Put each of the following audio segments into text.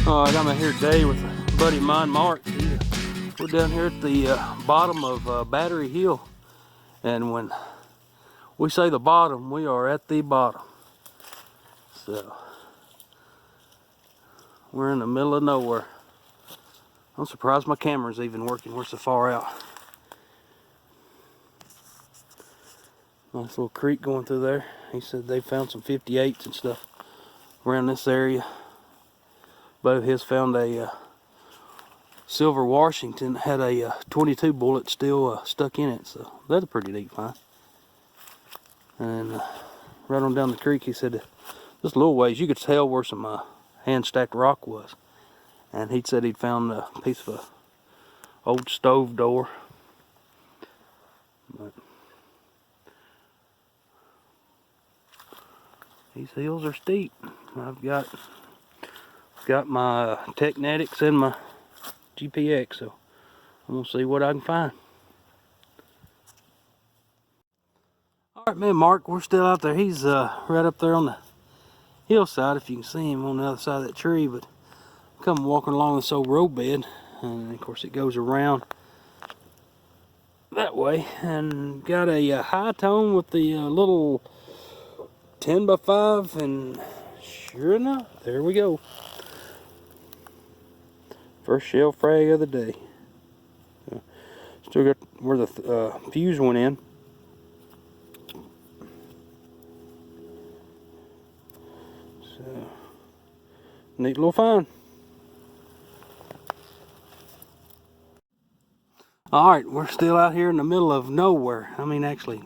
Alright, I'm out here today with a buddy of mine, Mark. We're down here at the bottom of Battery Hill. And when we say the bottom, we are at the bottom. So, we're in the middle of nowhere. I'm surprised my camera's even working. We're so far out. Nice little creek going through there. He said they found some 58s and stuff around this area. Buddy of his found a silver Washington, had a 22 bullet still stuck in it, so that's a pretty neat find. And right on down the creek, he said just a little ways you could tell where some hand stacked rock was. And he said he'd found a piece of a old stove door. But these hills are steep. I've got my Teknetics and my GPX, so I'm gonna see what I can find. Alright, me and Mark, we're still out there. He's right up there on the hillside, if you can see him on the other side of that tree. But come walking along this old road bed, and of course it goes around that way, and got a high tone with the little 10x5, and sure enough, there we go. First shell frag of the day. Still got where the fuse went in. So, neat little find. Alright, we're still out here in the middle of nowhere. I mean, actually,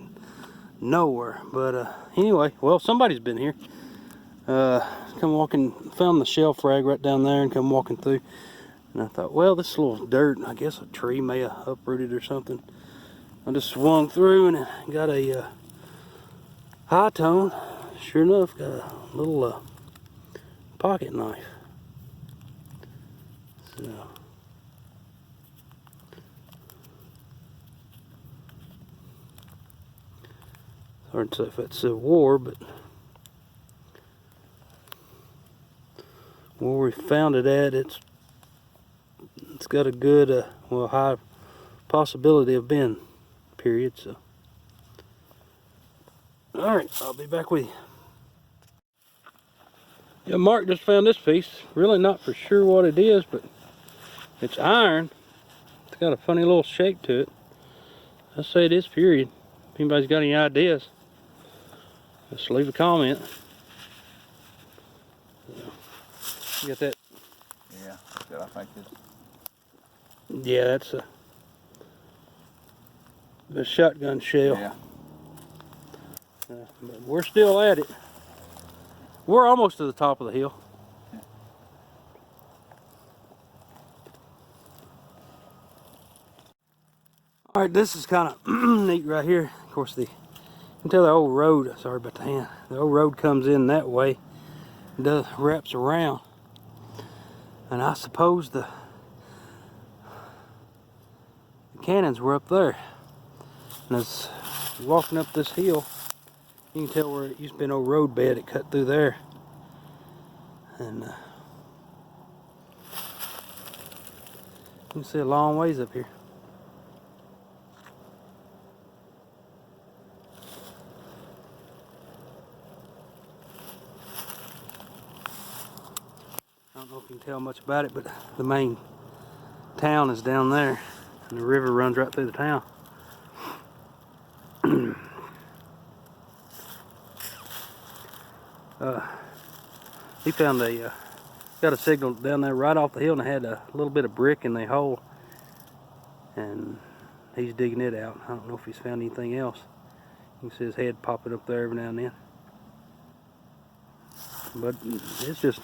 nowhere. But anyway, well, somebody's been here. Come walking, found the shell frag right down there and come walking through. And I thought, well, this little dirt, I guess a tree may have uprooted or something. I just swung through and got a high tone. Sure enough, got a little pocket knife. So, hard to say if it's a war, but where we found it at, it's got a good, well, high possibility of being period. So, all right, I'll be back with you. Yeah, Mark just found this piece. Really not for sure what it is, but it's iron. It's got a funny little shape to it. I say it is period. If anybody's got any ideas, just leave a comment. You got that? Yeah, that's good. I think it's... Yeah, that's the shotgun shell. Yeah. But we're still at it. We're almost to the top of the hill. Yeah. All right, this is kind of neat right here. Of course, you can tell the old road. Sorry about the hand. The old road comes in that way, and wraps around. And I suppose the cannons were up there. And as walking up this hill, you can tell where it used to be an old road bed. It cut through there. And you can see a long ways up here. I don't know if you can tell much about it, but the main town is down there, and the river runs right through the town. He found got a signal down there right off the hill, and it had a little bit of brick in the hole, and he's digging it out. I don't know if he's found anything else. You can see his head popping up there every now and then. But it's just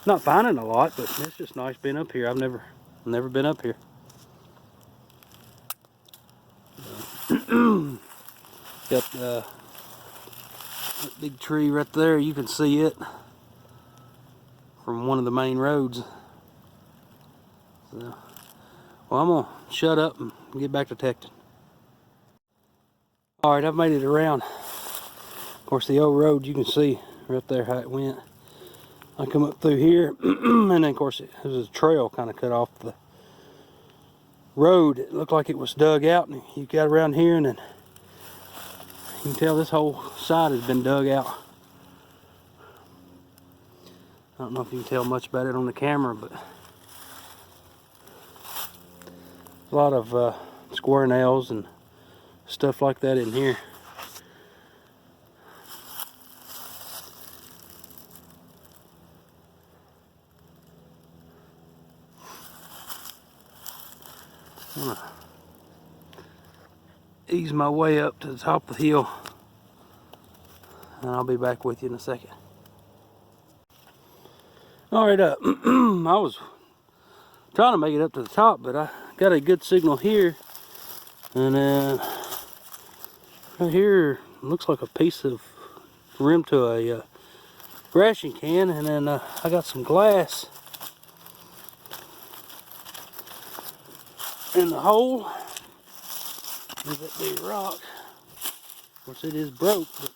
not finding a lot, but it's just nice being up here. I've never been up here. Got that big tree right there. You can see it from one of the main roads. So, well, I'm gonna shut up and get back to texting. All right, I've made it around. Of course, the old road, you can see right there how it went. I come up through here, and then of course it was a trail kind of cut off the road. It looked like it was dug out, and you got around here, and then you can tell this whole side has been dug out. I don't know if you can tell much about it on the camera, but a lot of square nails and stuff like that in here. I'm gonna ease my way up to the top of the hill, and I'll be back with you in a second. Alright, I was trying to make it up to the top, but I got a good signal here, and then right here looks like a piece of rim to a ration can, and then I got some glass in the hole. There's that big rock. Of course it is broke, but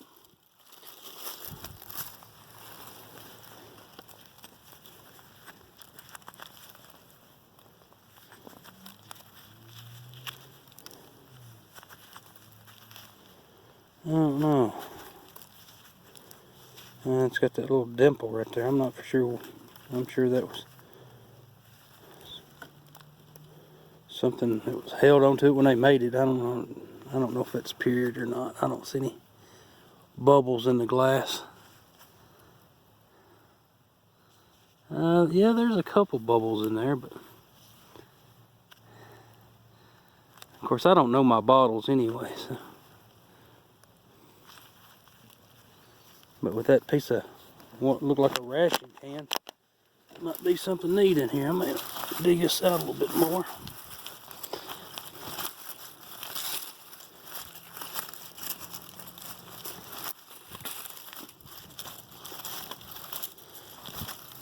I don't know. And it's got that little dimple right there. I'm not for sure. I'm sure that was something that was held onto it when they made it. I don't know. I don't know if it's period or not. I don't see any bubbles in the glass. Yeah, there's a couple bubbles in there, but of course I don't know my bottles anyway. So. But with that piece of what looked like a ration can, might be something neat in here. I may dig this out a little bit more.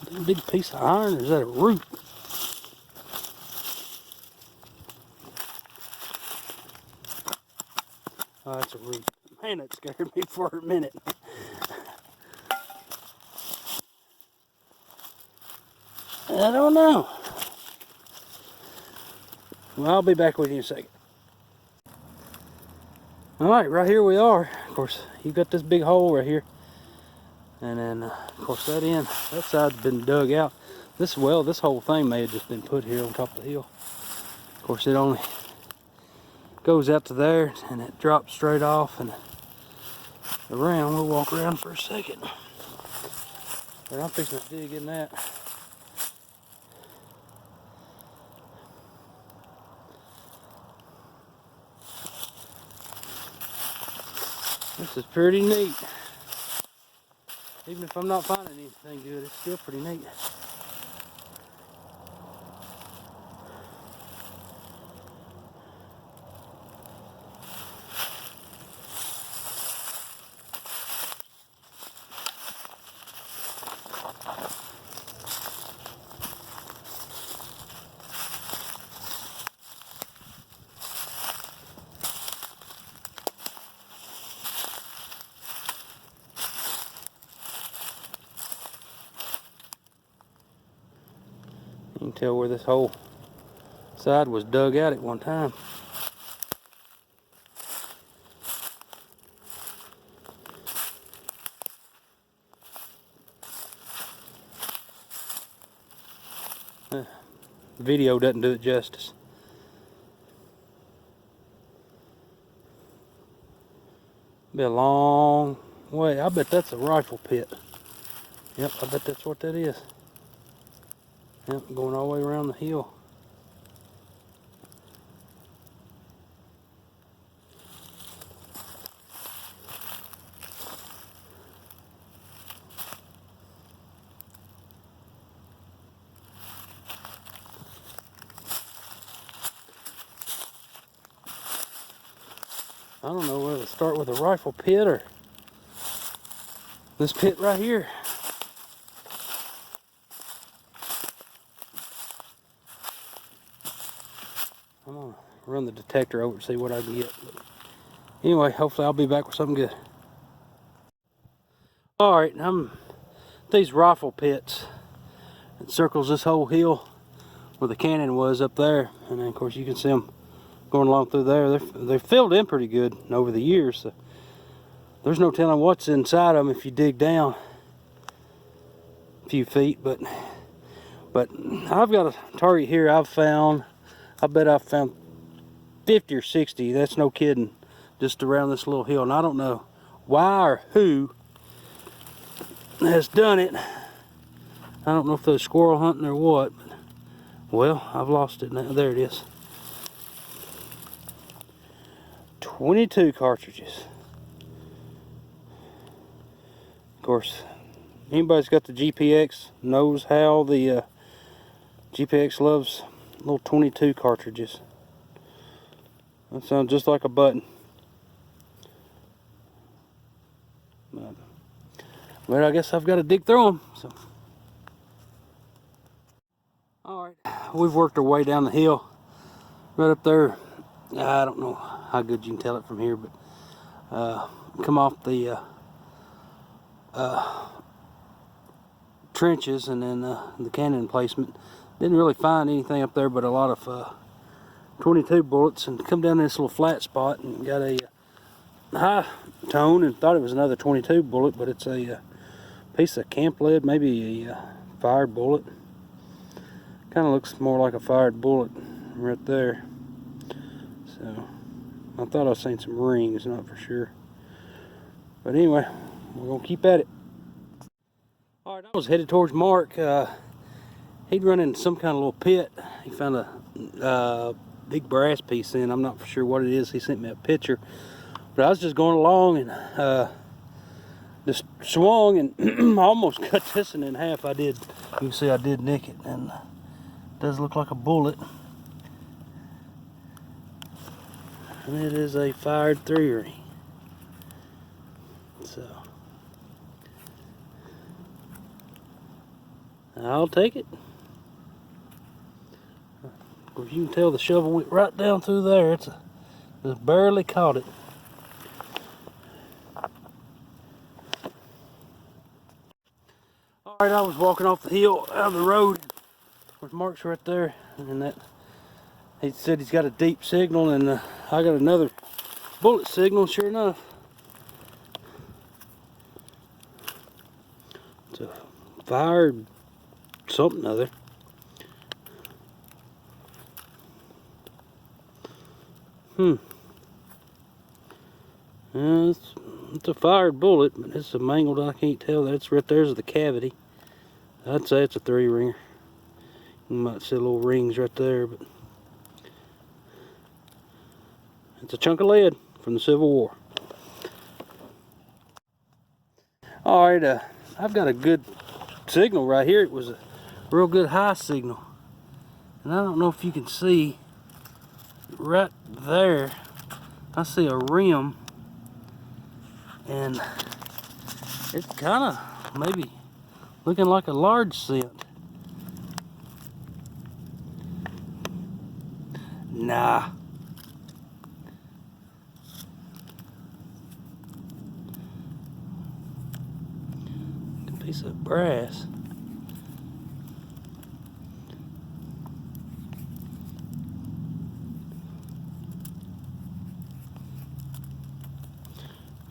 Is that a big piece of iron, or is that a root? Oh, that's a root. Man, that scared me for a minute. I don't know. Well, I'll be back with you in a second. Alright, right here we are. Of course, you got this big hole right here. And then, of course, that side's been dug out. This whole thing may have just been put here on top of the hill. Of course, it only goes out to there, and it drops straight off and around. We'll walk around for a second. But I'm fixing to dig in that. This is pretty neat. Even if I'm not finding anything good, it's still pretty neat. You can tell where this whole side was dug out at one time. The video doesn't do it justice. Be a long way. I bet that's a rifle pit. Yep, I bet that's what that is. Yep, going all the way around the hill. I don't know whether to start with a rifle pit or this pit right here. I'm gonna run the detector over to see what I can get. But anyway, hopefully I'll be back with something good. Alright, I'm these rifle pits. It circles this whole hill where the cannon was up there, and then of course you can see them going along through there. They're filled in pretty good over the years. So there's no telling what's inside them if you dig down a few feet. But I've got a target here. I bet I've found 50 or 60. That's no kidding. Just around this little hill, and I don't know why or who has done it. I don't know if they're squirrel hunting or what, but, well, I've lost it now. There it is. 22 cartridges. Of course, anybody's got the GPX knows how the GPX loves little 22 cartridges. That sounds just like a button. But I guess I've got to dig through them. So. Alright, we've worked our way down the hill. Right up there, I don't know how good you can tell it from here, but come off the trenches and then the cannon placement. Didn't really find anything up there but a lot of 22 bullets, and come down this little flat spot and got a high tone and thought it was another 22 bullet, but it's a piece of camp lead, maybe a fired bullet. Kind of looks more like a fired bullet right there. So I thought I seen some rings, not for sure. But anyway, we're gonna keep at it. All right, I was headed towards Mark. He'd run into some kind of little pit. He found a big brass piece in. I'm not for sure what it is. He sent me a picture. But I was just going along and just swung and I almost cut this one in half. I did. You can see I did nick it, and it does look like a bullet. And it is a fired 3-ring. So I'll take it. If you can tell, the shovel went right down through there. Just barely caught it. Alright, I was walking off the hill out of the road with Mark's right there, and that he said he's got a deep signal, and I got another bullet signal, sure enough. It's a fired something other. It's a fired bullet, but it's a mangled, I can't tell. That's right there's the cavity. I'd say it's a 3-ringer. You might see little rings right there, but it's a chunk of lead from the Civil War. Alright, I've got a good signal right here. It was a real good high signal. And I don't know if you can see right there. I see a rim, and it's kind of maybe looking like a large scent. Nah. A piece of brass.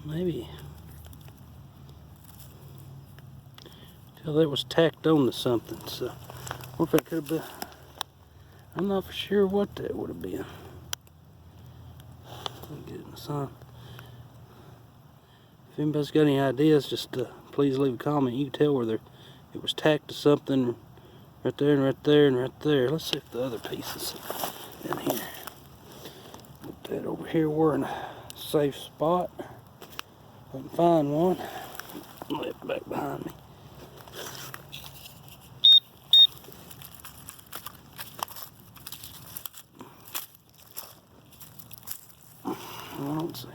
Maybe. Tell that was tacked on to something. So, or if it could have been. I'm not for sure what that would have been. I'll get it in the sun. If anybody's got any ideas, just please leave a comment. You can tell where it was tacked to something right there and right there and right there. Let's see if the other pieces in here. Put that over here. We're in a safe spot. If I can find one. Lay it back behind me. I don't see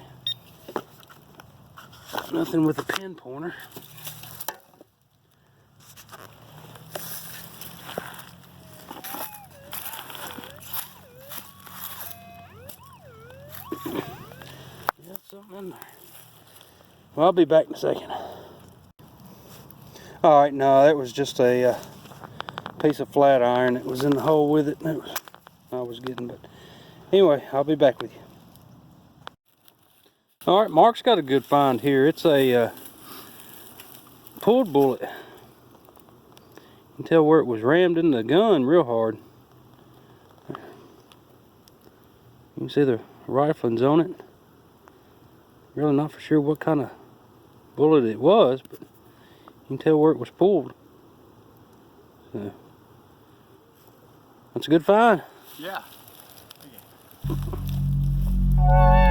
nothing with a pin pointer. Got something in there. Well, I'll be back in a second. Alright, no, that was just a piece of flat iron that was in the hole with it. And I was getting, but anyway, I'll be back with you. Alright, Mark's got a good find here. It's a pulled bullet. You can tell where it was rammed in the gun real hard. You can see the riflings on it. Really not for sure what kind of bullet it was, but you can tell where it was pulled. So, that's a good find. Yeah. Okay.